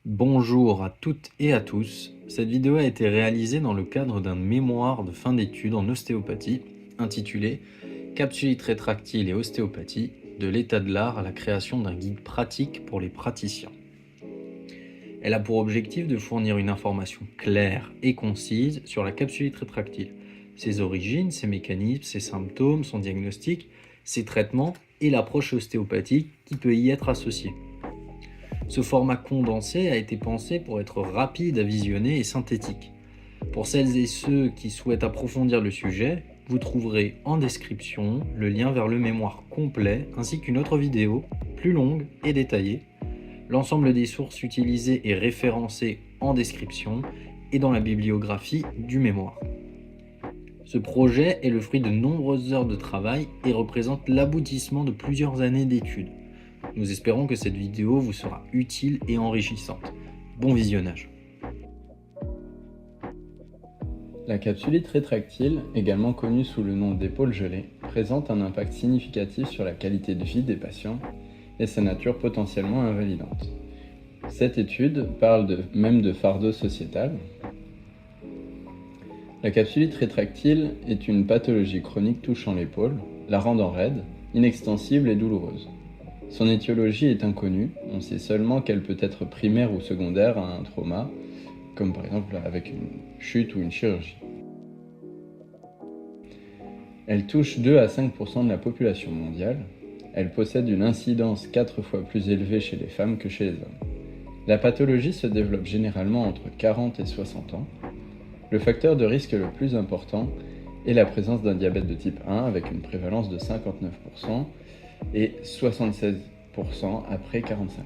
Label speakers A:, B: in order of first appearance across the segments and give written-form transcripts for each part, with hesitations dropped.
A: Bonjour à toutes et à tous. Cette vidéo a été réalisée dans le cadre d'un mémoire de fin d'études en ostéopathie intitulé Capsulite rétractile et ostéopathie, de l'état de l'art à la création d'un guide pratique pour les praticiens. Elle a pour objectif de fournir une information claire et concise sur la capsulite rétractile, ses origines, ses mécanismes, ses symptômes, son diagnostic, ses traitements et l'approche ostéopathique qui peut y être associée. Ce format condensé a été pensé pour être rapide à visionner et synthétique. Pour celles et ceux qui souhaitent approfondir le sujet, vous trouverez en description le lien vers le mémoire complet ainsi qu'une autre vidéo, plus longue et détaillée. L'ensemble des sources utilisées est référencé en description et dans la bibliographie du mémoire. Ce projet est le fruit de nombreuses heures de travail et représente l'aboutissement de plusieurs années d'études. Nous espérons que cette vidéo vous sera utile et enrichissante. Bon visionnage.
B: La capsulite rétractile, également connue sous le nom d'épaule gelée, présente un impact significatif sur la qualité de vie des patients et sa nature potentiellement invalidante. Cette étude parle même de fardeau sociétal. La capsulite rétractile est une pathologie chronique touchant l'épaule, la rendant raide, inextensible et douloureuse. Son étiologie est inconnue, on sait seulement qu'elle peut être primaire ou secondaire à un trauma, comme par exemple avec une chute ou une chirurgie. Elle touche 2 à 5% de la population mondiale. Elle possède une incidence 4 fois plus élevée chez les femmes que chez les hommes. La pathologie se développe généralement entre 40 et 60 ans. Le facteur de risque le plus important est la présence d'un diabète de type 1 avec une prévalence de 59% et 76% après 45 ans.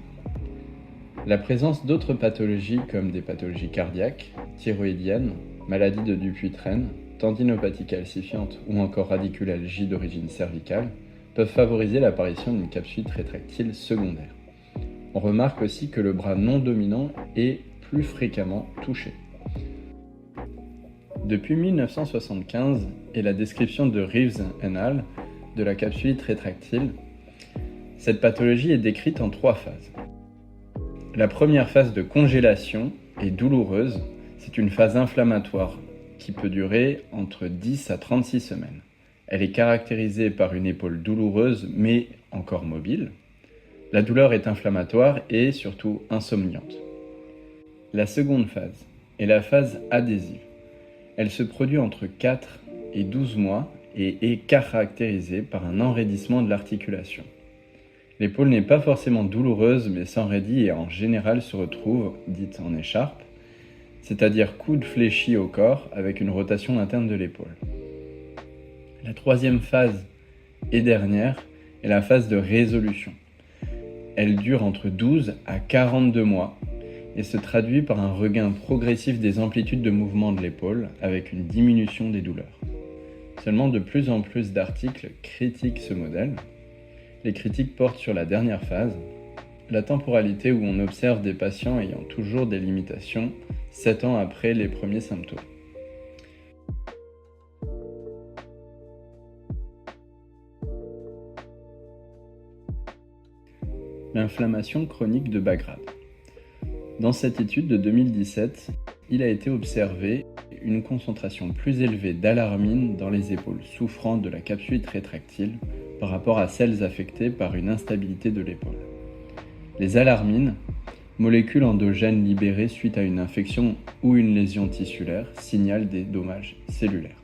B: La présence d'autres pathologies comme des pathologies cardiaques, thyroïdiennes, maladies de Dupuytren, tendinopathie calcifiante ou encore radiculalgie d'origine cervicale peuvent favoriser l'apparition d'une capsulite rétractile secondaire. On remarque aussi que le bras non dominant est plus fréquemment touché. Depuis 1975 et la description de Reeves et al. De la capsulite rétractile, cette pathologie est décrite en 3 phases. La première phase de congélation est douloureuse, c'est une phase inflammatoire qui peut durer entre 10 à 36 semaines. Elle est caractérisée par une épaule douloureuse mais encore mobile. La douleur est inflammatoire et surtout insomniante. La seconde phase est la phase adhésive. Elle se produit entre 4 et 12 mois et est caractérisée par un enraidissement de l'articulation. L'épaule n'est pas forcément douloureuse mais s'enraidit et en général se retrouve dite en écharpe, c'est-à-dire coude fléchi au corps avec une rotation interne de l'épaule. La troisième phase et dernière est la phase de résolution. Elle dure entre 12 à 42 mois et se traduit par un regain progressif des amplitudes de mouvement de l'épaule avec une diminution des douleurs. Seulement de plus en plus d'articles critiquent ce modèle. Les critiques portent sur la dernière phase, la temporalité où on observe des patients ayant toujours des limitations 7 ans après les premiers symptômes. L'inflammation chronique de bas grade. Dans cette étude de 2017, il a été observé une concentration plus élevée d'alarmine dans les épaules souffrant de la capsulite rétractile par rapport à celles affectées par une instabilité de l'épaule. Les alarmines, molécules endogènes libérées suite à une infection ou une lésion tissulaire, signalent des dommages cellulaires.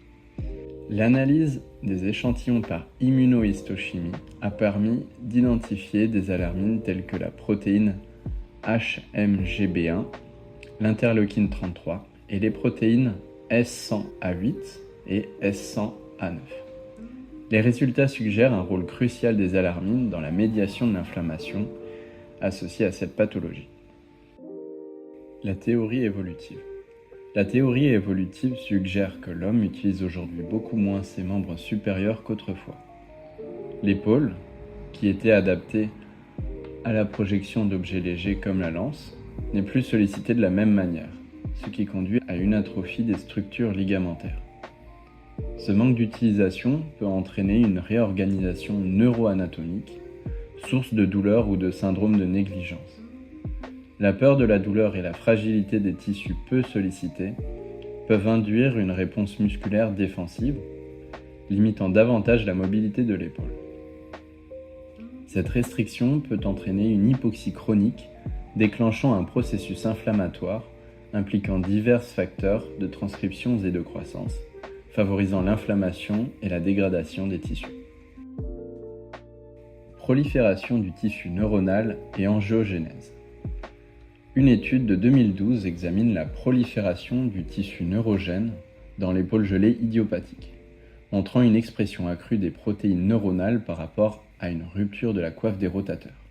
B: L'analyse des échantillons par immunohistochimie a permis d'identifier des alarmines telles que la protéine HMGB1, l'interleukine 33 et les protéines S100A8 et S100A9. Les résultats suggèrent un rôle crucial des alarmines dans la médiation de l'inflammation associée à cette pathologie. La théorie évolutive. La théorie évolutive suggère que l'homme utilise aujourd'hui beaucoup moins ses membres supérieurs qu'autrefois. L'épaule, qui était adaptée à la projection d'objets légers comme la lance, n'est plus sollicitée de la même manière, ce qui conduit à une atrophie des structures ligamentaires. Ce manque d'utilisation peut entraîner une réorganisation neuroanatomique, source de douleur ou de syndrome de négligence. La peur de la douleur et la fragilité des tissus peu sollicités peuvent induire une réponse musculaire défensive, limitant davantage la mobilité de l'épaule. Cette restriction peut entraîner une hypoxie chronique, déclenchant un processus inflammatoire impliquant divers facteurs de transcription et de croissance, favorisant l'inflammation et la dégradation des tissus. Prolifération du tissu neuronal et angiogénèse. Une étude de 2012 examine la prolifération du tissu neurogène dans l'épaule gelée idiopathique, montrant une expression accrue des protéines neuronales par rapport à une rupture de la coiffe des rotateurs.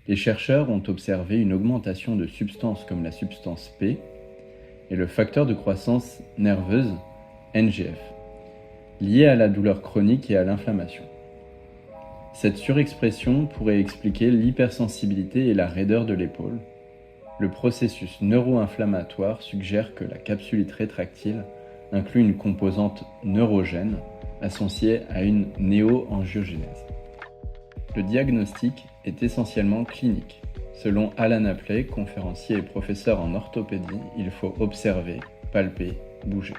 B: Les chercheurs ont observé une augmentation de substances comme la substance P et le facteur de croissance nerveuse, NGF, liés à la douleur chronique et à l'inflammation. Cette surexpression pourrait expliquer l'hypersensibilité et la raideur de l'épaule. Le processus neuro-inflammatoire suggère que la capsulite rétractile inclut une composante neurogène associée à une néo-angiogénèse. Le diagnostic est essentiellement clinique. Selon Alan Apley, conférencier et professeur en orthopédie, il faut observer, palper, bouger.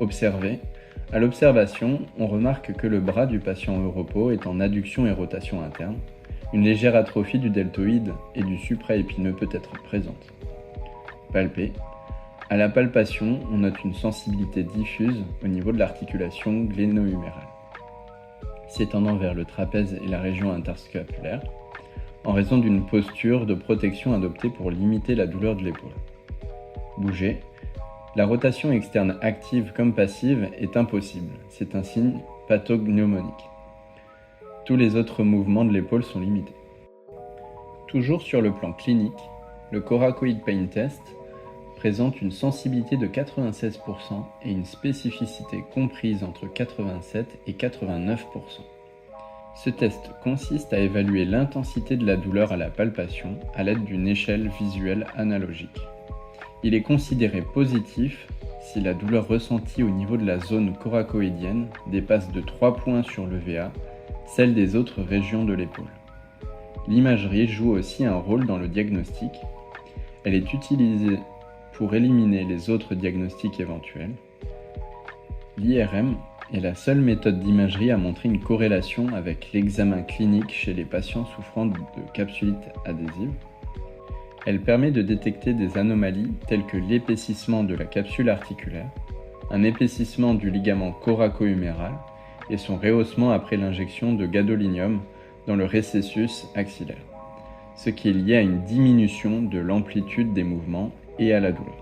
B: Observer. À l'observation, on remarque que le bras du patient au repos est en adduction et rotation interne. Une légère atrophie du deltoïde et du supraépineux peut être présente. Palper. À la palpation, on note une sensibilité diffuse au niveau de l'articulation gléno-humérale, s'étendant vers le trapèze et la région interscapulaire, en raison d'une posture de protection adoptée pour limiter la douleur de l'épaule. Bouger. La rotation externe active comme passive est impossible, c'est un signe pathognomonique. Tous les autres mouvements de l'épaule sont limités. Toujours sur le plan clinique, le Coracoid Pain Test présente une sensibilité de 96% et une spécificité comprise entre 87 et 89%. Ce test consiste à évaluer l'intensité de la douleur à la palpation à l'aide d'une échelle visuelle analogique. Il est considéré positif si la douleur ressentie au niveau de la zone coracoïdienne dépasse de 3 points sur le VA celle des autres régions de l'épaule. L'imagerie joue aussi un rôle dans le diagnostic. Elle est utilisée pour éliminer les autres diagnostics éventuels. L'IRM est la seule méthode d'imagerie à montrer une corrélation avec l'examen clinique chez les patients souffrant de capsulite adhésive. Elle permet de détecter des anomalies telles que l'épaississement de la capsule articulaire, un épaississement du ligament coraco-huméral et son rehaussement après l'injection de gadolinium dans le récessus axillaire, ce qui est lié à une diminution de l'amplitude des mouvements et à la douleur.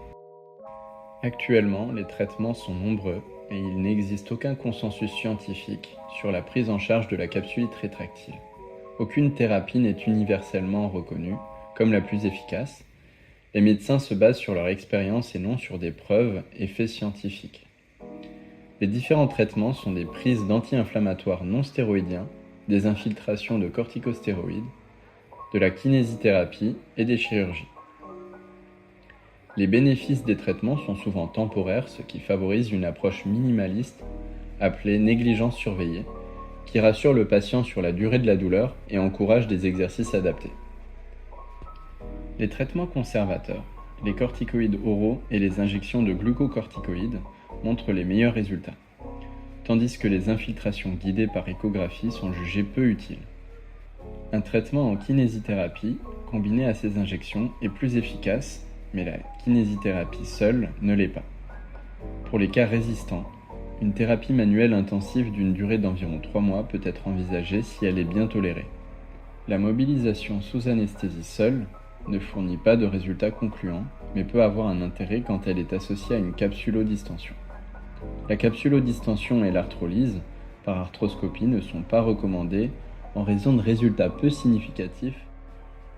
B: Actuellement, les traitements sont nombreux et il n'existe aucun consensus scientifique sur la prise en charge de la capsulite rétractile. Aucune thérapie n'est universellement reconnue comme la plus efficace. Les médecins se basent sur leur expérience et non sur des preuves et faits scientifiques. Les différents traitements sont des prises d'anti-inflammatoires non stéroïdiens, des infiltrations de corticostéroïdes, de la kinésithérapie et des chirurgies. Les bénéfices des traitements sont souvent temporaires, ce qui favorise une approche minimaliste appelée négligence surveillée, qui rassure le patient sur la durée de la douleur et encourage des exercices adaptés. Les traitements conservateurs, les corticoïdes oraux et les injections de glucocorticoïdes montrent les meilleurs résultats, tandis que les infiltrations guidées par échographie sont jugées peu utiles. Un traitement en kinésithérapie, combiné à ces injections, est plus efficace, mais la kinésithérapie seule ne l'est pas. Pour les cas résistants, une thérapie manuelle intensive d'une durée d'environ 3 mois peut être envisagée si elle est bien tolérée. La mobilisation sous anesthésie seule ne fournit pas de résultats concluants, mais peut avoir un intérêt quand elle est associée à une capsulodistension. La capsulodistension et l'arthrolyse par arthroscopie ne sont pas recommandées en raison de résultats peu significatifs.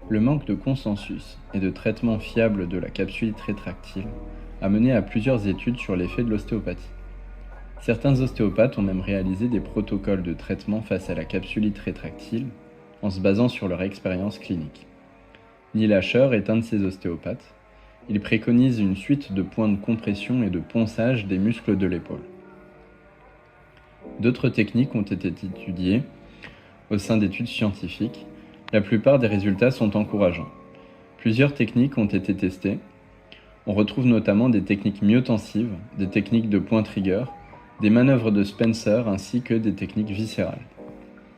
B: Le manque de consensus et de traitement fiable de la capsulite rétractile a mené à plusieurs études sur l'effet de l'ostéopathie. Certains ostéopathes ont même réalisé des protocoles de traitement face à la capsulite rétractile en se basant sur leur expérience clinique. Neil Asher est un de ces ostéopathes. Il préconise une suite de points de compression et de ponçage des muscles de l'épaule. D'autres techniques ont été étudiées au sein d'études scientifiques. La plupart des résultats sont encourageants. Plusieurs techniques ont été testées. On retrouve notamment des techniques myotensives, des techniques de point trigger, des manœuvres de Spencer ainsi que des techniques viscérales.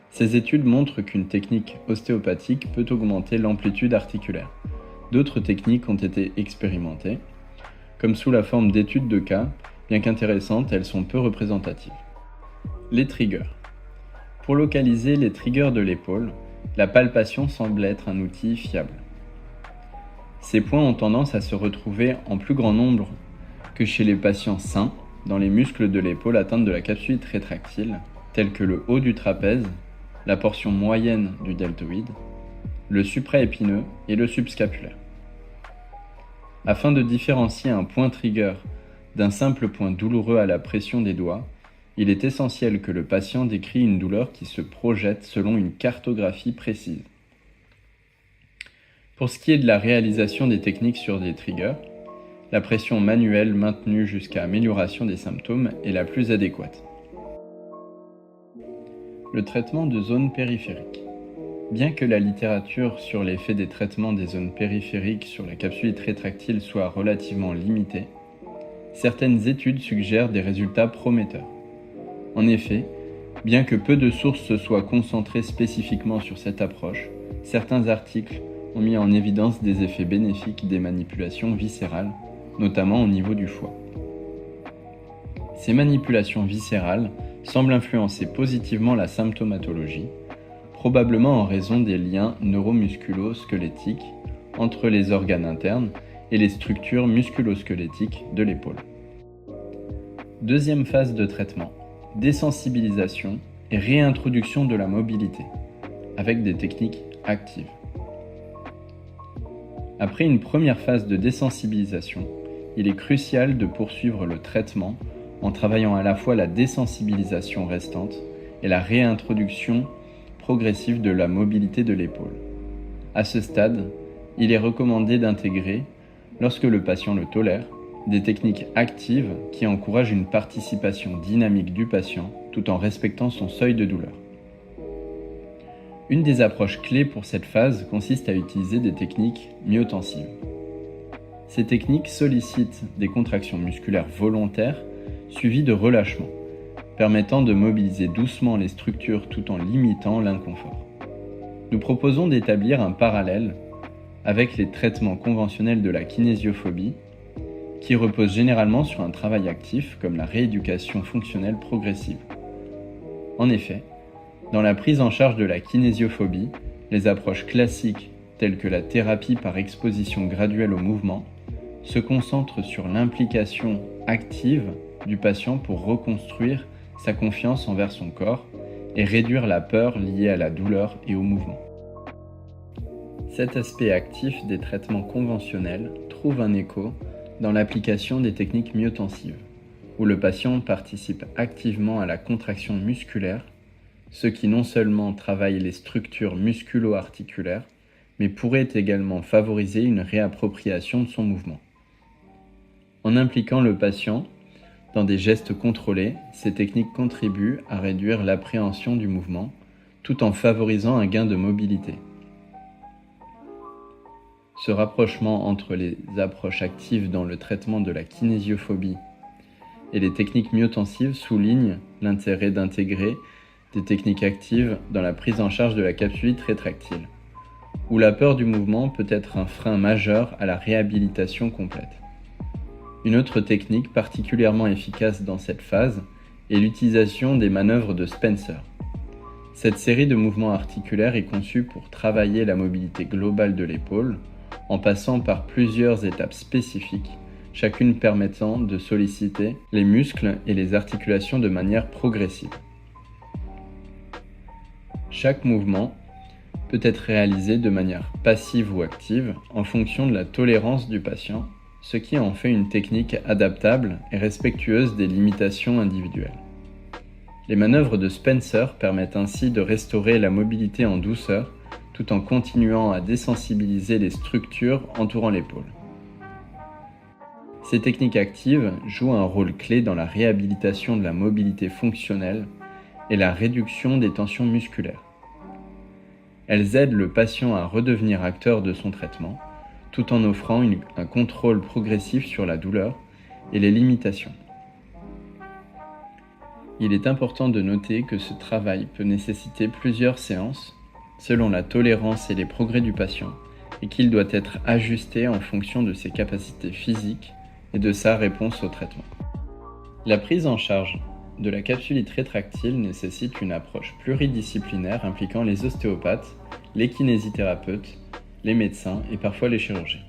B: Ces études montrent qu'une technique ostéopathique peut augmenter l'amplitude articulaire. D'autres techniques ont été expérimentées, comme sous la forme d'études de cas, bien qu'intéressantes, elles sont peu représentatives. Les triggers. Pour localiser les triggers de l'épaule, la palpation semble être un outil fiable. Ces points ont tendance à se retrouver en plus grand nombre que chez les patients sains dans les muscles de l'épaule atteints de la capsulite rétractile, tels que le haut du trapèze, la portion moyenne du deltoïde, le supraépineux et le subscapulaire. Afin de différencier un point trigger d'un simple point douloureux à la pression des doigts, il est essentiel que le patient décrit une douleur qui se projette selon une cartographie précise. Pour ce qui est de la réalisation des techniques sur des triggers, la pression manuelle maintenue jusqu'à amélioration des symptômes est la plus adéquate. Le traitement de zones périphériques. Bien que la littérature sur l'effet des traitements des zones périphériques sur la capsulite rétractile soit relativement limitée, certaines études suggèrent des résultats prometteurs. En effet, bien que peu de sources se soient concentrées spécifiquement sur cette approche, certains articles ont mis en évidence des effets bénéfiques des manipulations viscérales, notamment au niveau du foie. Ces manipulations viscérales semblent influencer positivement la symptomatologie, probablement en raison des liens neuromusculo-squelettiques entre les organes internes et les structures musculo-squelettiques de l'épaule. Deuxième phase de traitement, désensibilisation et réintroduction de la mobilité, avec des techniques actives. Après une première phase de désensibilisation, il est crucial de poursuivre le traitement en travaillant à la fois la désensibilisation restante et la réintroduction progressive de la mobilité de l'épaule. À ce stade, il est recommandé d'intégrer, lorsque le patient le tolère, des techniques actives qui encouragent une participation dynamique du patient tout en respectant son seuil de douleur. Une des approches clés pour cette phase consiste à utiliser des techniques myotensives. Ces techniques sollicitent des contractions musculaires volontaires suivies de relâchements, permettant de mobiliser doucement les structures tout en limitant l'inconfort. Nous proposons d'établir un parallèle avec les traitements conventionnels de la kinésiophobie, qui reposent généralement sur un travail actif comme la rééducation fonctionnelle progressive. En effet, dans la prise en charge de la kinésiophobie, les approches classiques telles que la thérapie par exposition graduelle au mouvement se concentrent sur l'implication active du patient pour reconstruire sa confiance envers son corps et réduire la peur liée à la douleur et au mouvement. Cet aspect actif des traitements conventionnels trouve un écho dans l'application des techniques myotensives, où le patient participe activement à la contraction musculaire, ce qui non seulement travaille les structures musculo-articulaires, mais pourrait également favoriser une réappropriation de son mouvement. En impliquant le patient dans des gestes contrôlés, ces techniques contribuent à réduire l'appréhension du mouvement, tout en favorisant un gain de mobilité. Ce rapprochement entre les approches actives dans le traitement de la kinésiophobie et les techniques myotensives souligne l'intérêt d'intégrer des techniques actives dans la prise en charge de la capsulite rétractile, où la peur du mouvement peut être un frein majeur à la réhabilitation complète. Une autre technique particulièrement efficace dans cette phase est l'utilisation des manœuvres de Spencer. Cette série de mouvements articulaires est conçue pour travailler la mobilité globale de l'épaule, en passant par plusieurs étapes spécifiques, chacune permettant de solliciter les muscles et les articulations de manière progressive. Chaque mouvement peut être réalisé de manière passive ou active en fonction de la tolérance du patient, ce qui en fait une technique adaptable et respectueuse des limitations individuelles. Les manœuvres de Spencer permettent ainsi de restaurer la mobilité en douceur tout en continuant à désensibiliser les structures entourant l'épaule. Ces techniques actives jouent un rôle clé dans la réhabilitation de la mobilité fonctionnelle et la réduction des tensions musculaires. Elles aident le patient à redevenir acteur de son traitement, tout en offrant un contrôle progressif sur la douleur et les limitations. Il est important de noter que ce travail peut nécessiter plusieurs séances selon la tolérance et les progrès du patient et qu'il doit être ajusté en fonction de ses capacités physiques et de sa réponse au traitement. La prise en charge de la capsulite rétractile nécessite une approche pluridisciplinaire impliquant les ostéopathes, les kinésithérapeutes, les médecins et parfois les chirurgiens.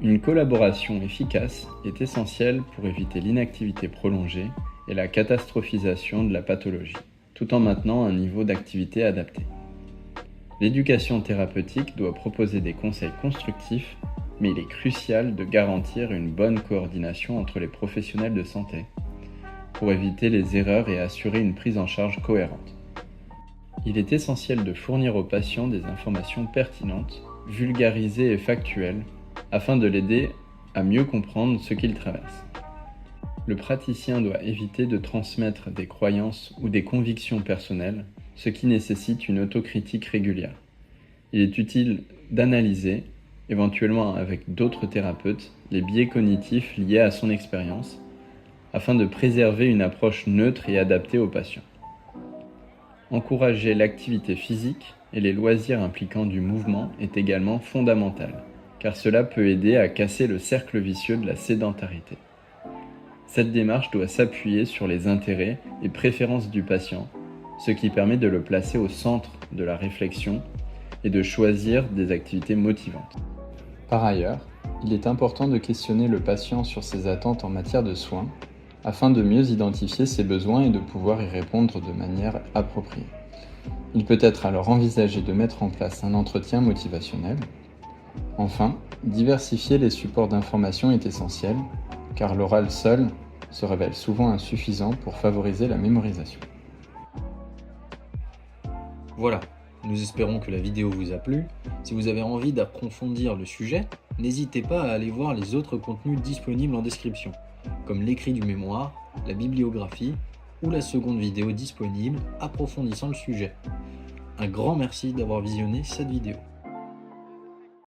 B: Une collaboration efficace est essentielle pour éviter l'inactivité prolongée et la catastrophisation de la pathologie, tout en maintenant un niveau d'activité adapté. L'éducation thérapeutique doit proposer des conseils constructifs, mais il est crucial de garantir une bonne coordination entre les professionnels de santé pour éviter les erreurs et assurer une prise en charge cohérente. Il est essentiel de fournir aux patients des informations pertinentes, vulgarisées et factuelles, afin de l'aider à mieux comprendre ce qu'il traverse. Le praticien doit éviter de transmettre des croyances ou des convictions personnelles, ce qui nécessite une autocritique régulière. Il est utile d'analyser, éventuellement avec d'autres thérapeutes, les biais cognitifs liés à son expérience, afin de préserver une approche neutre et adaptée aux patients. Encourager l'activité physique et les loisirs impliquant du mouvement est également fondamental, car cela peut aider à casser le cercle vicieux de la sédentarité. Cette démarche doit s'appuyer sur les intérêts et préférences du patient, ce qui permet de le placer au centre de la réflexion et de choisir des activités motivantes. Par ailleurs, il est important de questionner le patient sur ses attentes en matière de soins, afin de mieux identifier ses besoins et de pouvoir y répondre de manière appropriée. Il peut être alors envisagé de mettre en place un entretien motivationnel. Enfin, diversifier les supports d'information est essentiel, car l'oral seul se révèle souvent insuffisant pour favoriser la mémorisation.
A: Voilà, nous espérons que la vidéo vous a plu. Si vous avez envie d'approfondir le sujet, n'hésitez pas à aller voir les autres contenus disponibles en description, comme l'écrit du mémoire, la bibliographie ou la seconde vidéo disponible approfondissant le sujet. Un grand merci d'avoir visionné cette vidéo.